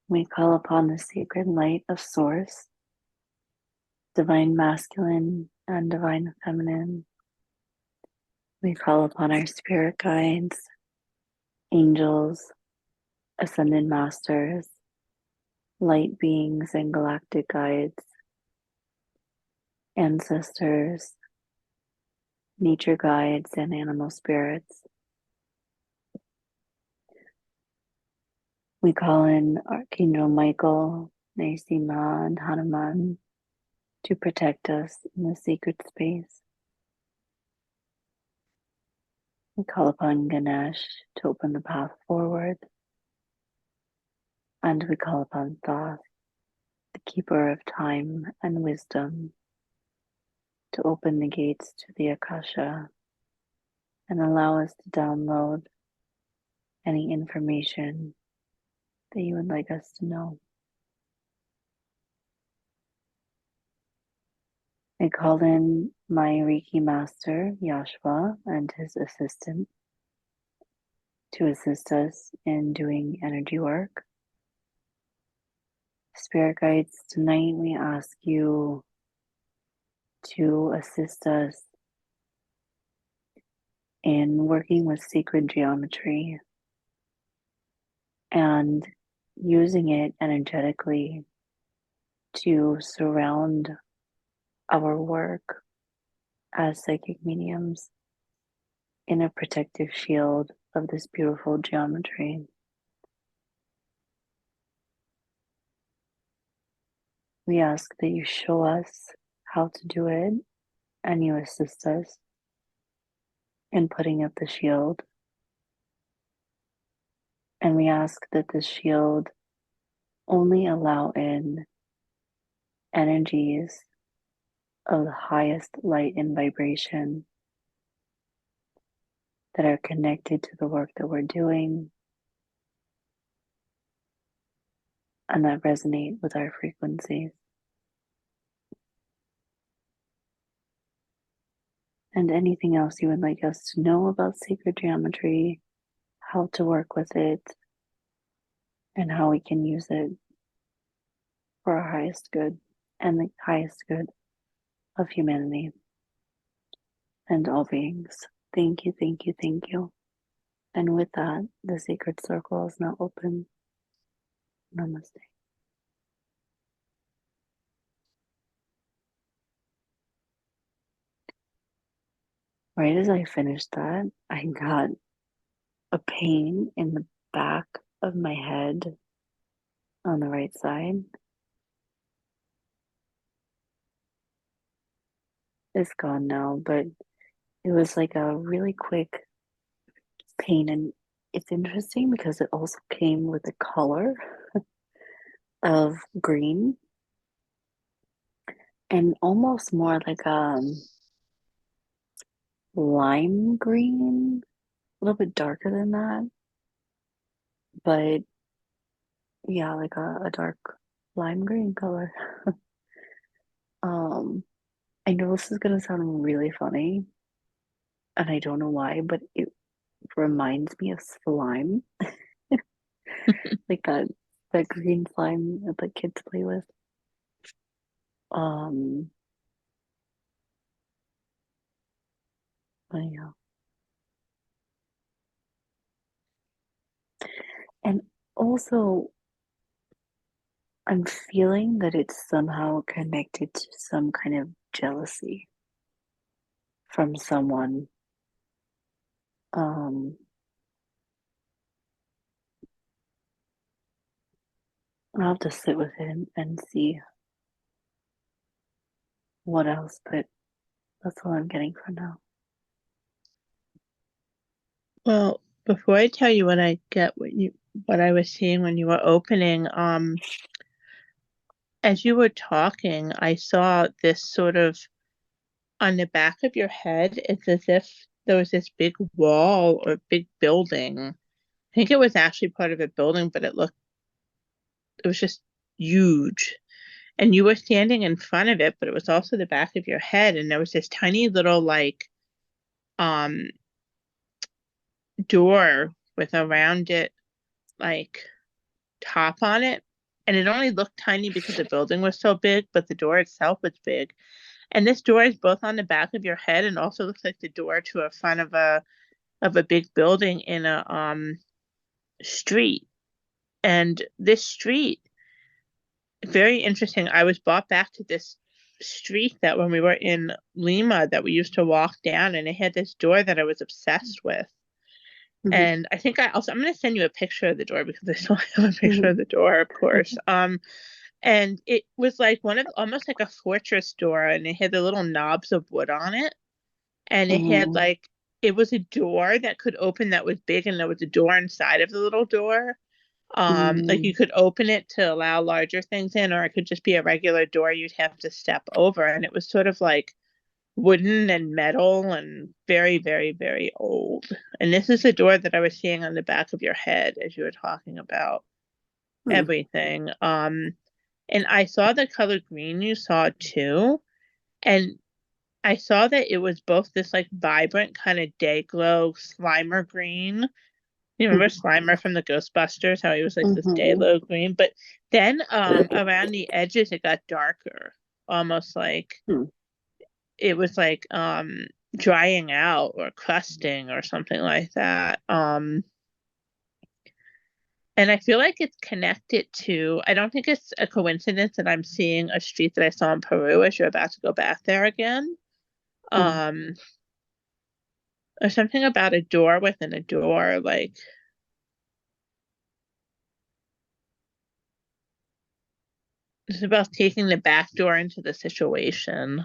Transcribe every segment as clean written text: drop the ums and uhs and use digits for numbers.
We call upon the sacred light of Source, divine masculine and divine feminine. We call upon our spirit guides, angels, ascended masters, light beings and galactic guides, ancestors, nature guides, and animal spirits. We call in Archangel Michael, Naisima, and Hanuman to protect us in the sacred space. We call upon Ganesh to open the path forward. And we call upon Thoth, the keeper of time and wisdom, to open the gates to the Akasha and allow us to download any information that you would like us to know. I called in my Reiki master, Yashua, and his assistant to assist us in doing energy work. Spirit guides, tonight we ask you to assist us in working with sacred geometry and using it energetically to surround our work as psychic mediums in a protective shield of this beautiful geometry. We ask that you show us how to do it and you assist us in putting up the shield. And we ask that this shield only allow in energies of the highest light and vibration that are connected to the work that we're doing and that resonate with our frequencies. And anything else you would like us to know about sacred geometry, how to work with it, and how we can use it for our highest good and the highest good of humanity and all beings. Thank you, thank you, thank you. And with that, the sacred circle is now open. Namaste. Right as I finished that, I got a pain in the back of my head on the right side. It's gone now, but it was like a really quick pain. And it's interesting because it also came with the color of green and almost more like lime green, a little bit darker than that. But yeah, like a dark lime green color. um, I know this is gonna sound really funny, and I don't know why, but it reminds me of slime, like that green slime that the kids play with. Um, but yeah, and also I'm feeling that it's somehow connected to some kind of jealousy from someone. Um, I'll have to sit with it and see what else, but that's all I'm getting for now. Well, before I tell you what I get, what I was seeing when you were opening, as you were talking, I saw this sort of on the back of your head. It's as if there was this big wall or big building. I think it was actually part of a building, but it was just huge. And you were standing in front of it, but it was also the back of your head, and there was this tiny little like um door with around it like top on it, and it only looked tiny because the building was so big, but the door itself was big. And this door is both on the back of your head and also looks like the door to a front of a big building in a street. And this street, very interesting. I was brought back to this street that when we were in Lima that we used to walk down, and it had this door that I was obsessed with. Mhm. And I think I'm going to send you a picture of the door because I still have a picture Mhm. of the door, of course. And it was like one of almost like a fortress door, and it had the little knobs of wood on it, and it had Mhm. like it was a door that could open that was big, and there was a door inside of the little door. Like you Mhm. could open it to allow larger things in, or it could just be a regular door you'd have to step over, and it was sort of like wooden and metal and very, very, very old. And this is the door that I was seeing on the back of your head as you were talking about Mhm. everything. And I saw the color green you saw too. And I saw that it was both this like vibrant kind of day glow Slimer green. You remember Slimer from the Ghostbusters, how he was like this day Mhm. glow green? But then around the edges it got darker, almost like Mhm. it was like drying out or crusting or something like that. And I feel like it's connected to, I don't think it's a coincidence that I'm seeing a street that I saw in Peru as you're about to go back there again. Mhm. Um, or something about a door within a door, like it's about taking the back door into the situation.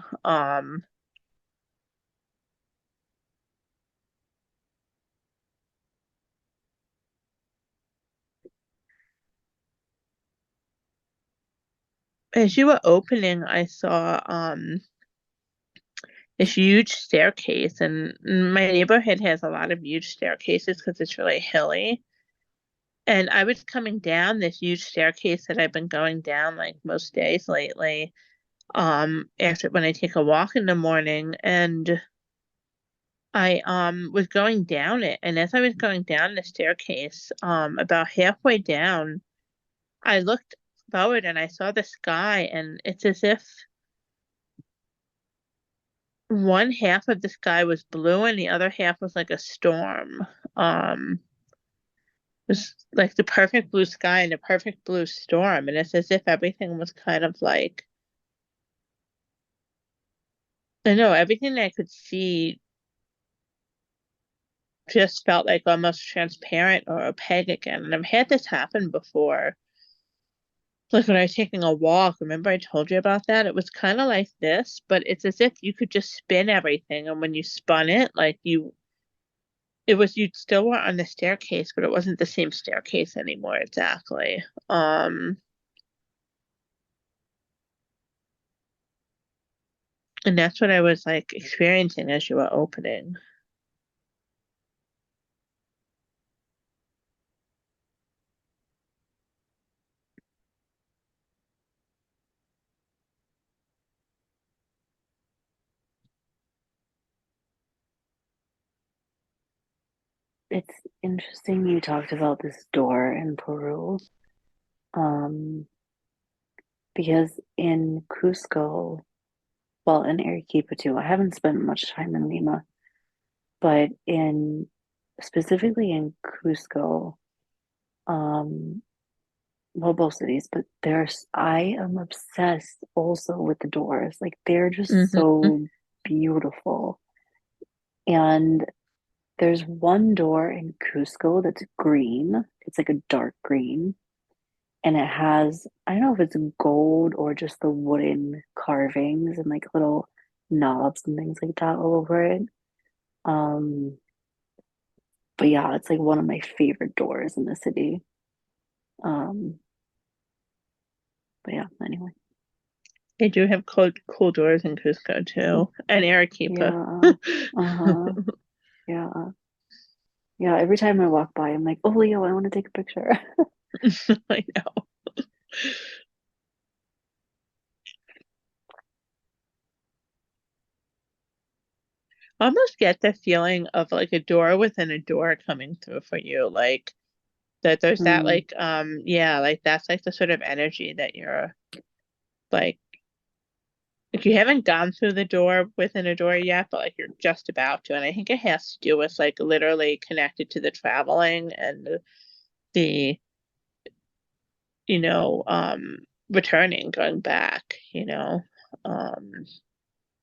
As you were opening, I saw this huge staircase, and my neighborhood has a lot of huge staircases because it's really hilly. And I was coming down this huge staircase that I've been going down like most days lately, after when I take a walk in the morning, and I was going down it, and as I was going down the staircase, about halfway down, I looked forward and I saw the sky, and it's as if one half of the sky was blue and the other half was like a storm. It was like the perfect blue sky and a perfect blue storm, and it's as if everything was kind of like I know everything I could see just felt like almost transparent or opaque again. And I've had this happen before. Like when I was taking a walk, remember I told you about that? It was kind of like this, but it's as if you could just spin everything. And when you spun it, it was, you still were on the staircase, but it wasn't the same staircase anymore exactly. And that's what I was like experiencing as you were opening. It's interesting you talked about this door in Peru. Um, because in Cusco, well, in Arequipa too, I haven't spent much time in Lima, but in specifically in Cusco, um, well, both cities, but I am obsessed also with the doors. Like they're just Hmm. so beautiful. And there's one door in Cusco that's green. It's like a dark green. And it has, I don't know if it's gold or just the wooden carvings and like little knobs and things like that all over it. Um, but yeah, it's like one of my favorite doors in the city. Um, but yeah, anyway. They do have cool doors in Cusco too, and Arequipa. Yeah. Uh-huh. Yeah. Yeah. Every time I walk by, I'm like, oh, Leo, I want to take a picture. I know. Almost get the feeling of like a door within a door coming through for you. Like That there's that Mm, like yeah, like that's like the sort of energy that you're like you haven't gone through the door within a door yet, but like you're just about to. And I think it has to do with like literally connected to the traveling and the, you know, returning, going back, you know. Um,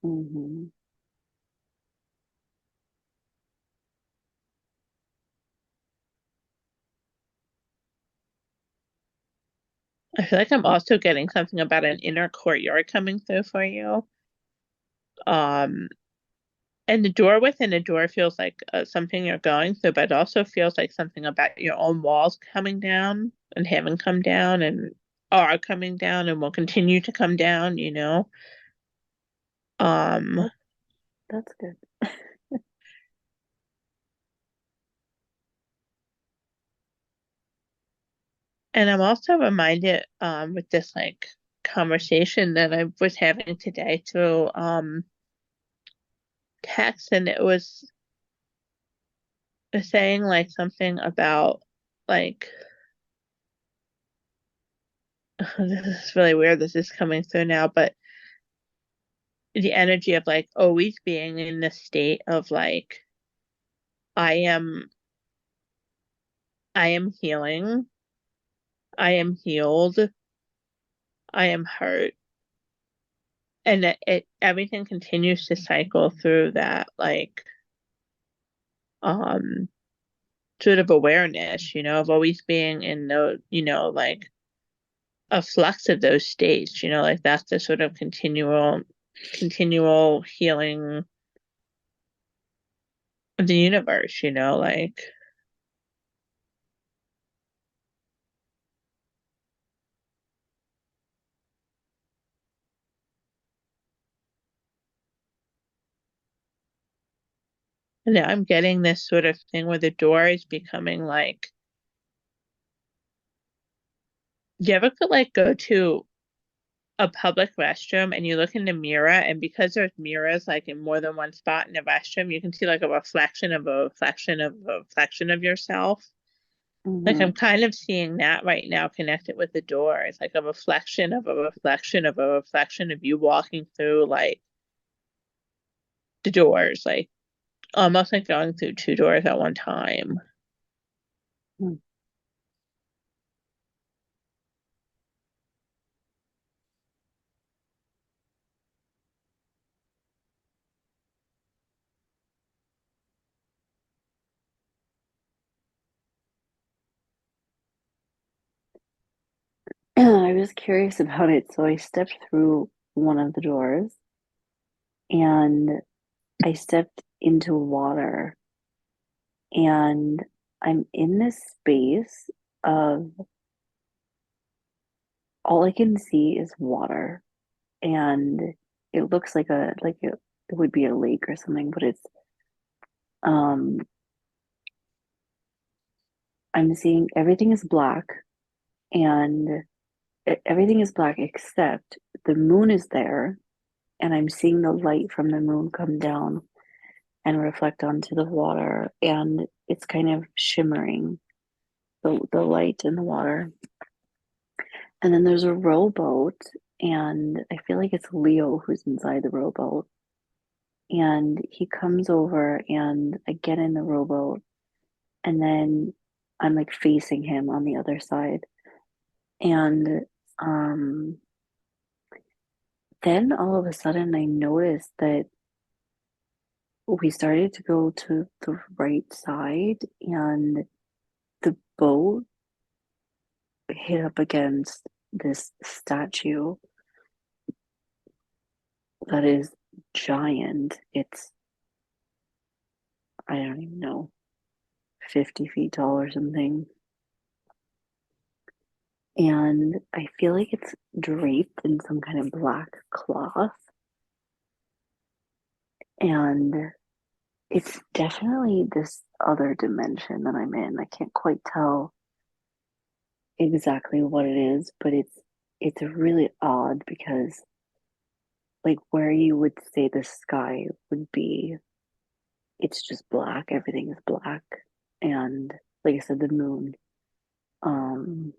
mhm. I feel like I'm also getting something about an inner courtyard coming through for you. Um, and the door within a door feels like something you're going through, but it also feels like something about your own walls coming down and having come down and are coming down and will continue to come down, you know. Um, That, that's good. and I'm also reminded with this like conversation that I was having today through text, and it was saying like something about like this is really weird. This is coming through now, but the energy of like always being in the state of like I am I am healing, I am healed, I am hurt, and it everything continues to cycle through that like um sort of awareness, you know, of always being in the, you know, like a flux of those states, you know, like that's the sort of continual healing of the universe, you know, like and now I'm getting this sort of thing where the door is becoming like you ever could like go to a public restroom and you look in the mirror and because there's mirrors like in more than one spot in the restroom, you can see like a reflection of a reflection of a reflection of yourself. Like Hmm. I'm kind of seeing that right now connected with the door. It's like a reflection of a reflection of a reflection of you walking through like the doors, like almost like going through two doors at one time. I was curious about it, so I stepped through one of the doors and I stepped into water, and I'm in this space of all I can see is water, and it looks like it would be a lake or something, but it's um I'm seeing everything is black, and everything is black except the moon is there, and I'm seeing the light from the moon come down and reflect onto the water, and it's kind of shimmering, the light in the water. And then there's a rowboat, and I feel like it's Leo who's inside the rowboat. And he comes over, and I get in the rowboat, and then I'm like facing him on the other side. And um, then all of a sudden, I noticed that we started to go to the right side, and the boat hit up against this statue that is giant. It's, I don't even know, 50 feet tall or something. And I feel like it's draped in some kind of black cloth. And it's definitely this other dimension that I'm in. I can't quite tell exactly what it is, but it's really odd because like where you would say the sky would be, it's just black. Everything is black. And like I said, the moon. Um,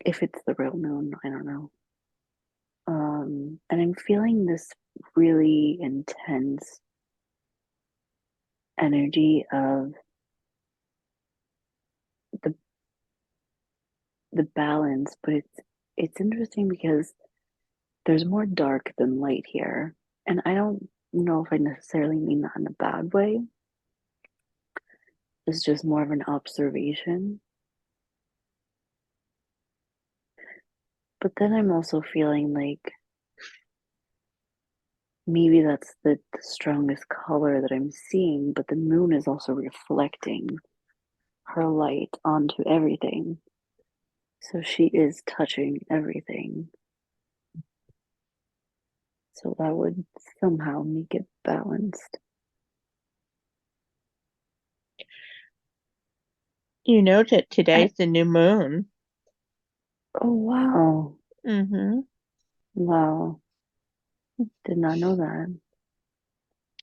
if it's the real moon, I don't know. And I'm feeling this really intense energy of the the balance, but it's interesting because there's more dark than light here. And I don't know if I necessarily mean that in a bad way. It's just more of an observation. But then I'm also feeling like maybe that's the strongest color that I'm seeing, but the moon is also reflecting her light onto everything. So she is touching everything. So that would somehow make it balanced. You know that I, today's the new moon. oh, wow. Mm-hmm. Wow. Did not know that.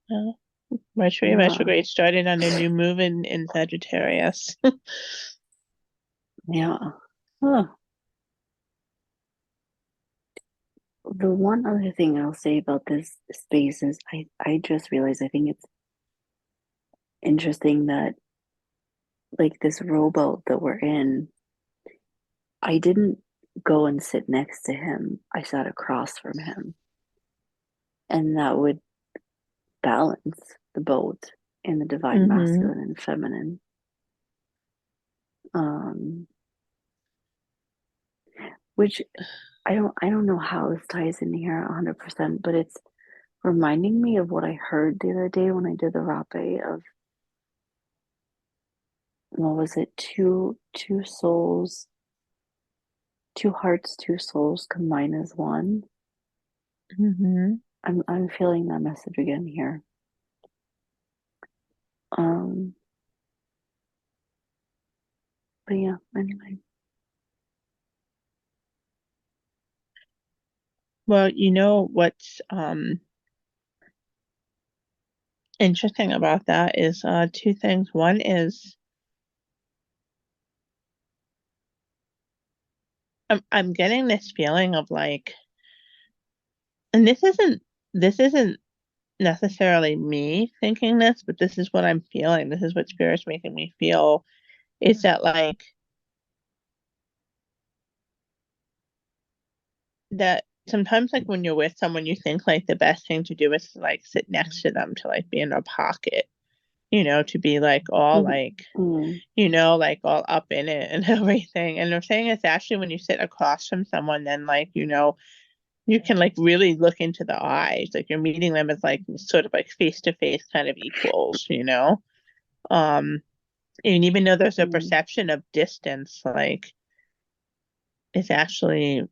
Yeah. Mercury Yeah. retrograde started on a new moon in Sagittarius. Yeah. Huh. The one other thing I'll say about this space is I just realized I think it's interesting that like this rowboat that we're in, I didn't go and sit next to him. I sat across from him. And that would balance the boat in the divine Mm-hmm. masculine and feminine. Um, which I don't know how this ties in here 100%, but it's reminding me of what I heard the other day when I did the rape of what was it, two souls, two hearts, two souls combined as one. Mm-hmm. I'm feeling that message again here. Um, but yeah, anyway. Well, you know what's interesting about that is two things. One is I'm getting this feeling of like, and this isn't necessarily me thinking this, but this is what I'm feeling. This is what spirit's making me feel. Is that like that sometimes like when you're with someone you think like the best thing to do is to like sit next to them to like be in their pocket, to be like all like, Mm, like all up in it and everything. And I'm saying it's actually when you sit across from someone, then like, you can like really look into the eyes. Like you're meeting them as like sort of like face to face kind of equals. Um, and even though there's a mm, perception of distance, like it's actually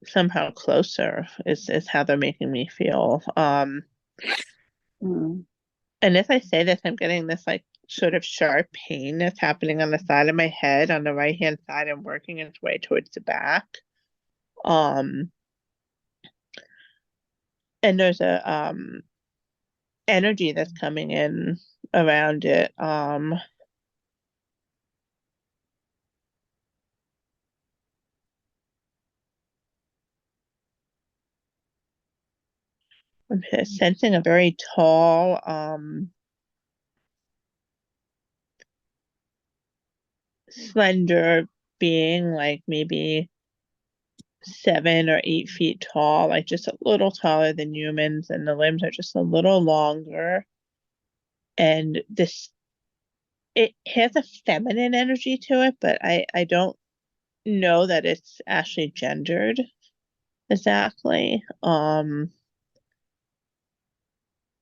somehow closer is how they're making me feel. mm, And as I say this, I'm getting this like sort of sharp pain that's happening on the side of my head on the right hand side and working its way towards the back. Um, and there's a energy that's coming in around it. I'm sensing a very tall, slender being, like maybe 7 or 8 feet tall, like just a little taller than humans, and the limbs are just a little longer. And it has a feminine energy to it, but I don't know that it's actually gendered exactly.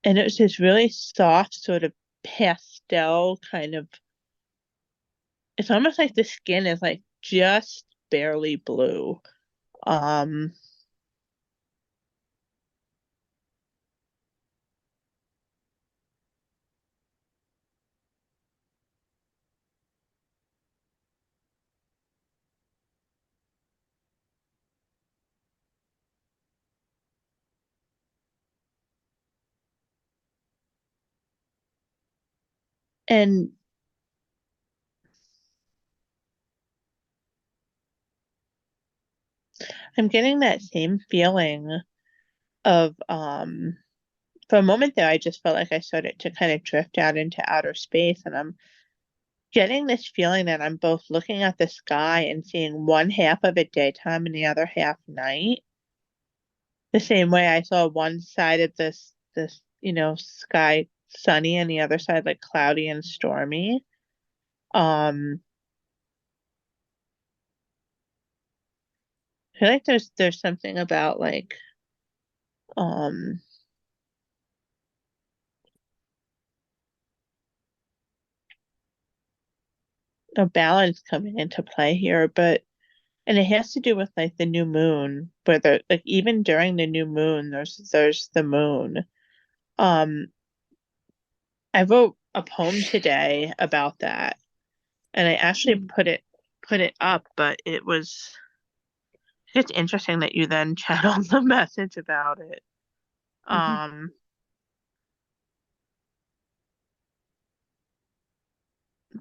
And it's this really soft sort of pastel kind of, it's almost like the skin is like just barely blue. Um, and I'm getting that same feeling of for a moment there I just felt like I started to kind of drift out into outer space, and I'm getting this feeling that I'm both looking at the sky and seeing one half of it daytime and the other half night. The same way I saw one side of this, sky sunny and the other side like cloudy and stormy. Um I feel like there's something about like um a balance coming into play here, but and it has to do with like the new moon, where like even during the new moon there's the moon. Um I wrote a poem today about that, and I actually Mm-hmm. put it up, but it's interesting that you then channeled the message about it. Mm-hmm. Um,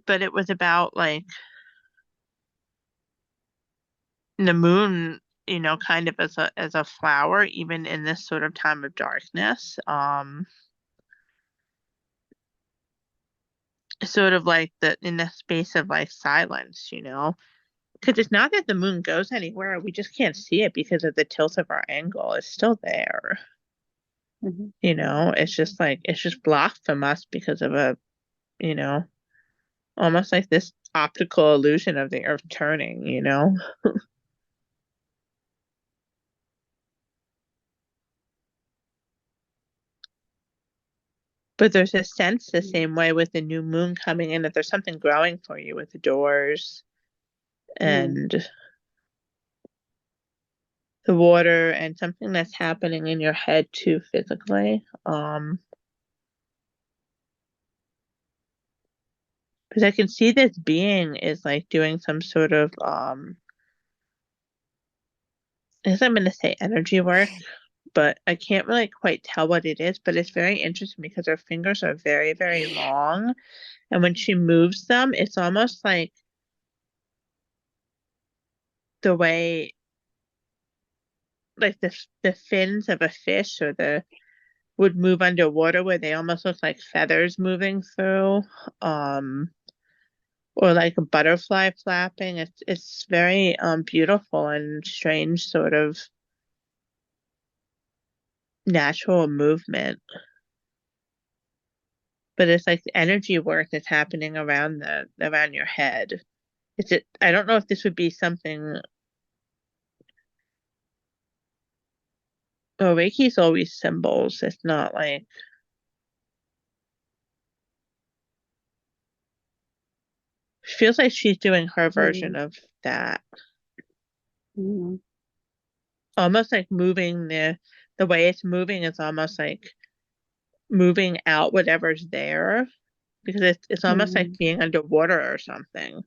but it was about like the moon, kind of as a flower, even in this sort of time of darkness. Sort of like the in the space of like silence, because it's not that the moon goes anywhere, we just can't see it because of the tilt of our angle. It's still there. Mm-hmm. It's just like it's just blocked from us because of you know, almost like this optical illusion of the earth turning. But there's a sense the same way with the new moon coming in that there's something growing for you with the doors Mm-hmm. and the water and something that's happening in your head too physically. Because I can see this being is like doing some sort of I guess I'm gonna say energy work, but I can't really quite tell what it is. But it's very interesting because her fingers are very, very long. And when she moves them, it's almost like the way, like the fins of a fish or the would move underwater, where they almost look like feathers moving through, um, or like a butterfly flapping. It's very beautiful and strange, sort of natural movement. But it's like the energy work that's happening around your head. I don't know if this would be something. Well, Reiki's always symbols. It's not like feels like she's doing her version of that. Mm-hmm. Almost like moving the way it's moving is almost like moving out whatever's there, because it's almost like Mm-hmm. being underwater or something.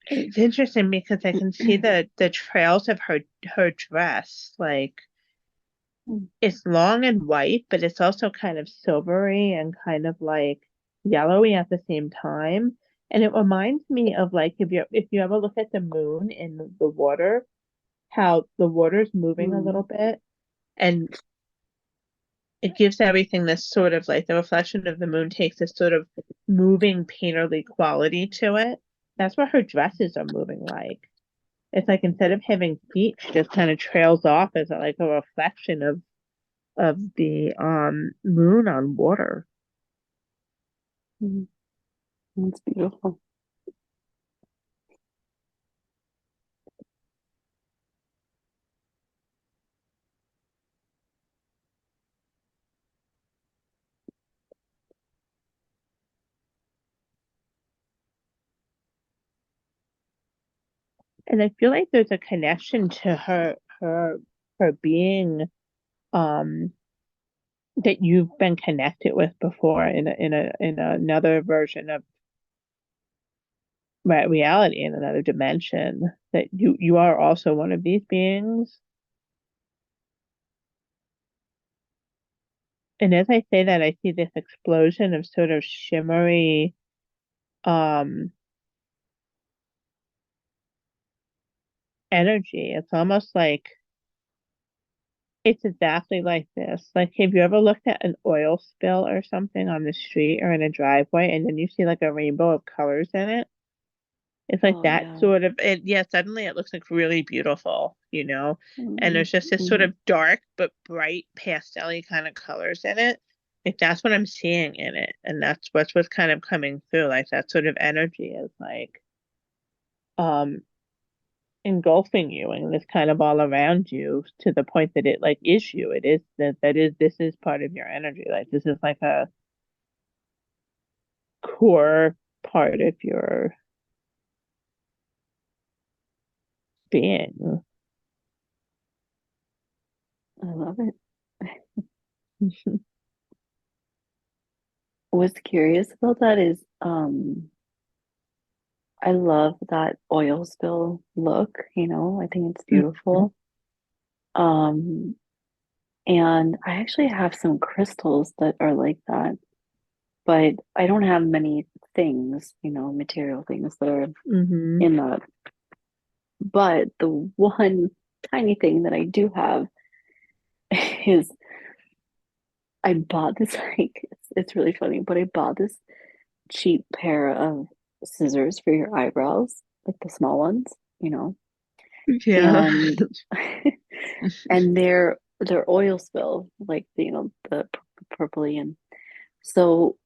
It's interesting because I can see the trails of her dress. Like it's long and white, but it's also kind of silvery and kind of like yellowy at the same time. And it reminds me of like if you ever look at the moon in the water, how the water's moving a Mm-hmm. little bit, and it gives everything this sort of like the reflection of the moon takes this sort of moving painterly quality to it. That's what her dresses are moving like. It's like instead of having feet, she just kind of trails off as like a reflection of the moon on water. Mm-hmm. That's beautiful. And I feel like there's a connection to her being um that you've been connected with before in another version of reality, in another dimension, that you are also one of these beings. And as I say that, I see this explosion of sort of shimmery, um, energy. It's almost like it's exactly like this. Like, have you ever looked at an oil spill or something on the street or in a driveway, and then you see like a rainbow of colors in it? It's like Oh that yeah. sort of it. Yeah, suddenly it looks like really beautiful, and there's just this sort Mm-hmm. of dark but bright pastel kind of colors in it. Like that's what I'm seeing in it, and that's what's kind of coming through. Like that sort of energy is like um engulfing you, and it's kind of all around you to the point that it like is you. It is that is this is part of your energy. Like this is like a core part of your being. I love it. What's curious about that is I love that oil spill look, I think it's Mhm. beautiful. Um and I actually have some crystals that are like that, but I don't have many things, material things that are Mhm. in that. But the one tiny thing that I do have is I bought this like it's really funny, but I bought this cheap pair of scissors for your eyebrows, like the small ones, you know, Yeah. and and they're oil spill, like the purpley, and so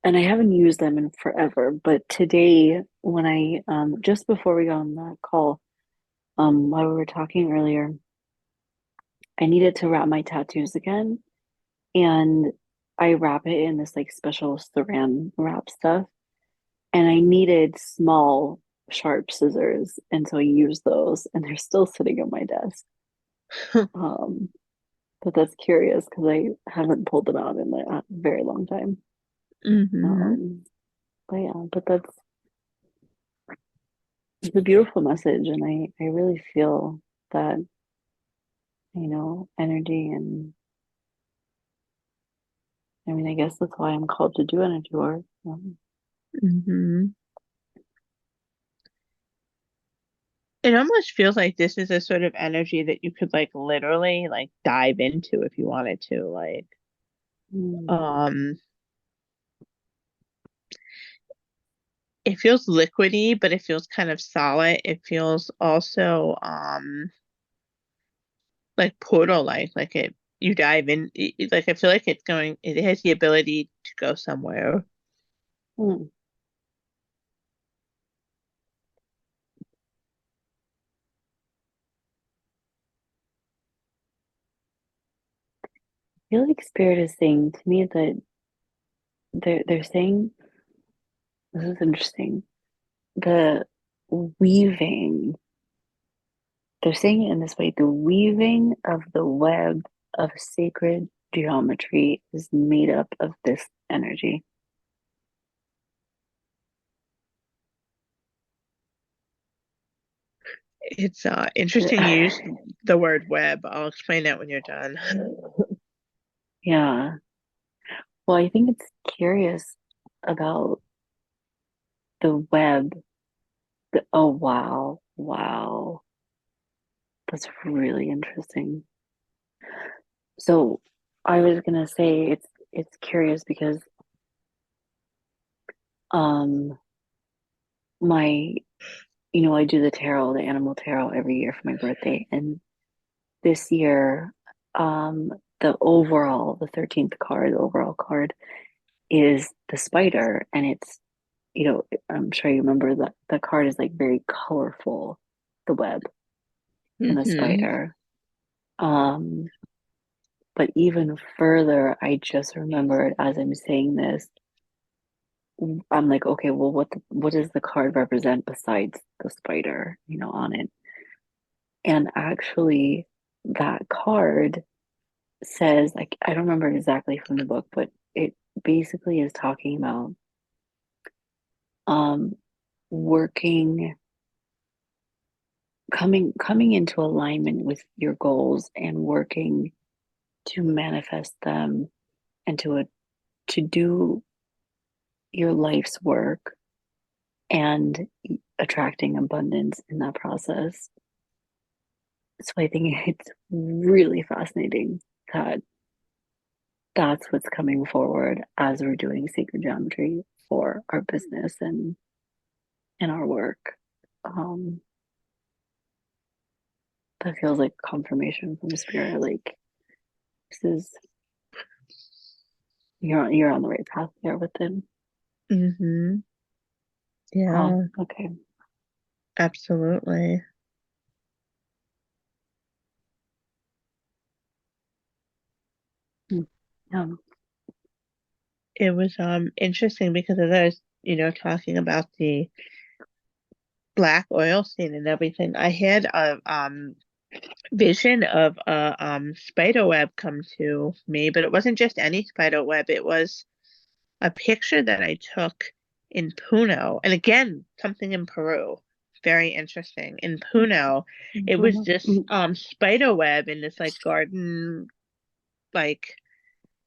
and I haven't used them in forever, but today when I just before we got on that call, while we were talking earlier, I needed to wrap my tattoos again, and I wrap it in this like special saran wrap stuff, and I needed small sharp scissors, and so I used those, and they're still sitting on my desk. Um, but that's curious because I haven't pulled them out in a very long time. Mhm. Um, but yeah, but that's it's a beautiful message, and I really feel that, energy, and I mean, I guess that's why I'm called to do energy work. Mhm. It almost feels like this is a sort of energy that you could like literally like dive into if you wanted to. Like, Mm, um, it feels liquidy, but it feels kind of solid. It feels also like portal like it you dive in like I feel like it has the ability to go somewhere. mm. I feel like spirit is saying to me that they're saying this is interesting. The weaving, they're saying it in this way, the weaving of the web of sacred geometry is made up of this energy. It's interesting you use the word web. I'll explain that when you're done. Yeah. Well, I think it's curious about the web. Oh, wow. Wow. That's really interesting. So I was gonna say it's curious because um my I do the tarot, the animal tarot every year for my birthday, and this year the 13th card, the overall card is the spider, and it's I'm sure you remember that the card is like very colorful, the web and the Hmm. spider. Um but even further, I just remembered as I'm saying this, I'm like, okay, well, what does the card represent besides the spider, on it? And actually, that card says, like, I don't remember exactly from the book, but it basically is talking about um working, coming into alignment with your goals and working to manifest them and to do your life's work and attracting abundance in that process. So I think it's really fascinating that that's what's coming forward as we're doing sacred geometry for our business and our work. Um, that feels like confirmation from spirit. Like this is you're on the right path there with them. Mm-hmm. Oh, Yeah, okay. absolutely. Hmm. Yeah. It was interesting because as I was, talking about the black oil scene and everything, I had a vision of a spider web come to me, but it wasn't just any spider web. It was a picture that I took in Puno, and again, something in Peru. Very interesting. In Puno, it was this spider web in this like garden like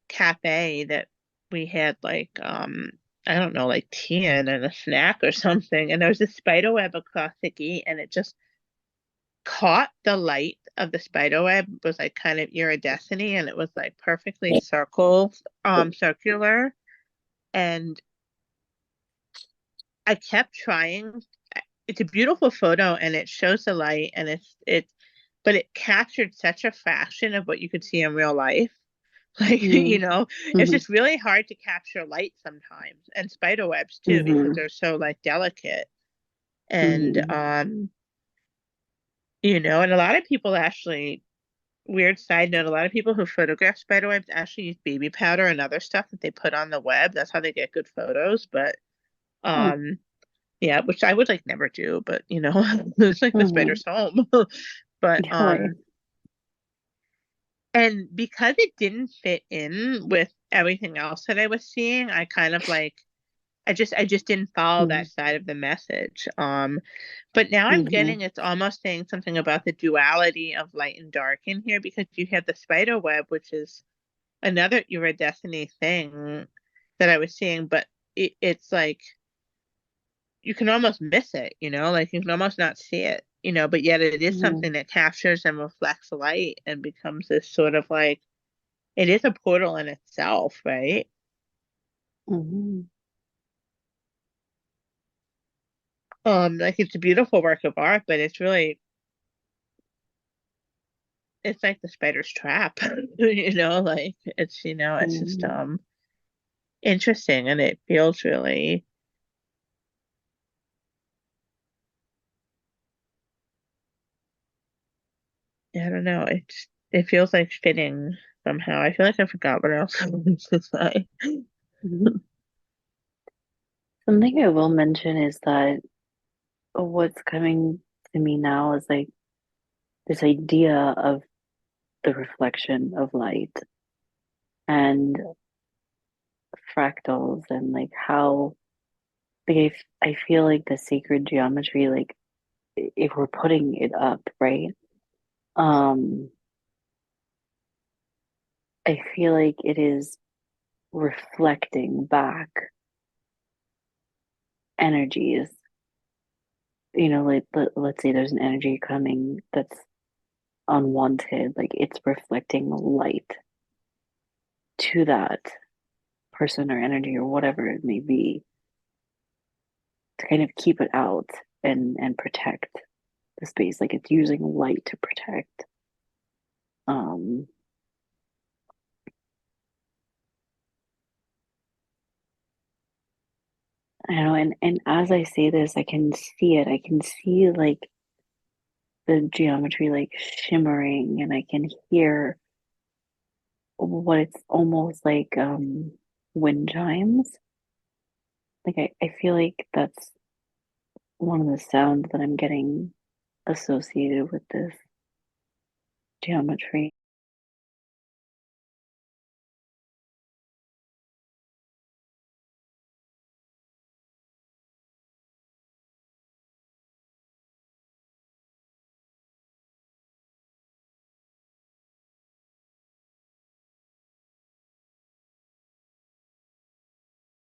cafe that we had like I don't know, like tea in and a snack or something. And there was a spider web across the gate and it just caught the light of the spider web. It was like kind of iridescent and it was like perfectly circular. And I kept trying. It's a beautiful photo and it shows the light and but it captured such a fraction of what you could see in real life. Like, it's Mm-hmm. just really hard to capture light sometimes, and spider webs too, because Mm-hmm. they're so like delicate. And Mm-hmm. and a lot of people actually, weird side note, a lot of people who photograph spider webs actually use baby powder and other stuff that they put on the web. That's how they get good photos. But Oh, um yeah, which I would like never do, but it's like the mm-hmm. spider's home. But Yeah, right. and because it didn't fit in with everything else that I was seeing, I kind of like I just didn't follow Mm-hmm. that side of the message. But now I'm Mm-hmm. getting it's almost saying something about the duality of light and dark in here because you have the spider web, which is another iridescent thing that I was seeing, but it's like you can almost miss it, like you can almost not see it, but yet it is Mm-hmm. something that captures and reflects light and becomes this sort of like it is a portal in itself, right? Mm-hmm. Like it's a beautiful work of art, but it's like the spider's trap, like it's just Mm-hmm. interesting and it feels really, I don't know, it feels like fitting somehow. I feel like I forgot what else I wanted to say. Mm-hmm. Something I will mention is that what's coming to me now is like this idea of the reflection of light and fractals and like how like I feel like the sacred geometry, like if we're putting it up, right? Um, I feel like it is reflecting back energies. Like let's say there's an energy coming that's unwanted, like it's reflecting light to that person or energy or whatever it may be to kind of keep it out and protect the space. Like it's using light to protect. Um, I don't know, and as I say this, I can see it. I can see like the geometry like shimmering, and I can hear what it's almost like wind chimes. Like I feel like that's one of the sounds that I'm getting associated with this geometry.